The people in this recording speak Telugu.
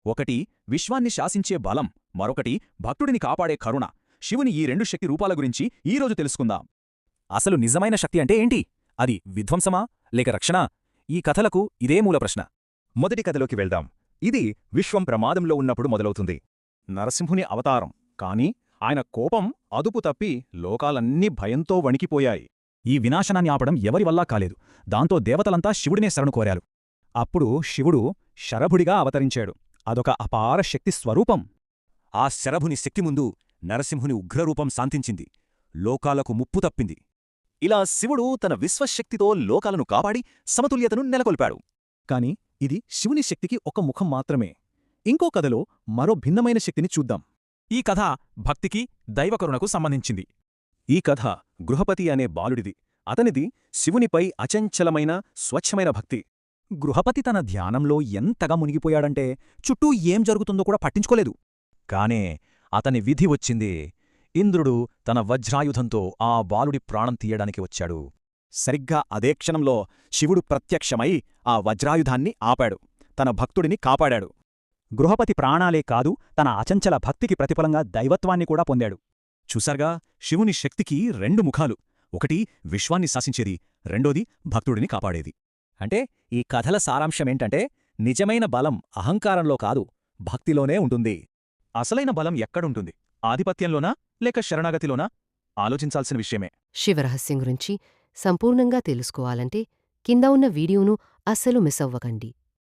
ఒకటి విశ్వాన్ని శాసించే బలం, మరొకటి భక్తుడిని కాపాడే కరుణ. శివుని ఈ రెండు శక్తి రూపాల గురించి ఈరోజు తెలుసుకుందాం. అసలు నిజమైన శక్తి అంటే ఏంటి? అది విధ్వంసమా లేక రక్షణా? ఈ కథలకు ఇదే మూల ప్రశ్న. మొదటి కథలోకి వెళ్దాం. ఇది విశ్వం ప్రమాదంలో ఉన్నప్పుడు మొదలవుతుంది. నరసింహుని అవతారం, కాని ఆయన కోపం అదుపు తప్పి లోకాలన్నీ భయంతో వణికిపోయాయి. ఈ వినాశనాన్ని ఆపడం ఎవరివల్లా కాలేదు. దాంతో దేవతలంతా శివుడినే శరణు కోరారు. అప్పుడు శివుడు శరభుడిగా అవతరించాడు. అదొక అపార శక్తి స్వరూపం. ఆ శరభుని శక్తి ముందు నరసింహుని ఉగ్రరూపం శాంతించింది. లోకాలకు ముప్పు తప్పింది. ఇలా శివుడు తన విశ్వశక్తితో లోకాలను కాపాడి సమతుల్యతను నెలకొల్పాడు. కాని ఇది శివుని శక్తికి ఒక ముఖం మాత్రమే. ఇంకో కథలో మరో భిన్నమైన శక్తిని చూద్దాం. ఈ కథ భక్తికి, దైవకరుణకు సంబంధించింది. ఈ కథ గృహపతి అనే బాలుడిది. అతనిది శివునిపై అచంచలమైన స్వచ్ఛమైన భక్తి. గృహపతి తన ధ్యానంలో ఎంతగా మునిగిపోయాడంటే చుట్టూ ఏం జరుగుతుందో కూడా పట్టించుకోలేదు. కానే అతని విధి వచ్చింది. ఇంద్రుడు తన వజ్రాయుధంతో ఆ బాలుడి ప్రాణం తీయడానికి వచ్చాడు. సరిగ్గా అదే క్షణంలో శివుడు ప్రత్యక్షమై ఆ వజ్రాయుధాన్ని ఆపాడు. తన భక్తుడిని కాపాడాడు. గృహపతి ప్రాణాలే కాదు, తన అచంచల భక్తికి ప్రతిఫలంగా దైవత్వాన్ని కూడా పొందాడు. చూసారుగా, శివుని శక్తికి రెండు ముఖాలు. ఒకటి విశ్వాన్ని శాసించేది, రెండోది భక్తుడిని కాపాడేది. అంటే ఈ కథల సారాంశమేంటంటే, నిజమైన బలం అహంకారంలో కాదు, భక్తిలోనే ఉంటుంది. అసలైన బలం ఎక్కడుంటుంది? ఆధిపత్యంలోనా లేక శరణాగతిలోనా? ఆలోచించాల్సిన విషయమే. శివరహస్యం గురించి సంపూర్ణంగా తెలుసుకోవాలంటే కింద ఉన్న వీడియోను అస్సలు మిస్ అవ్వకండి.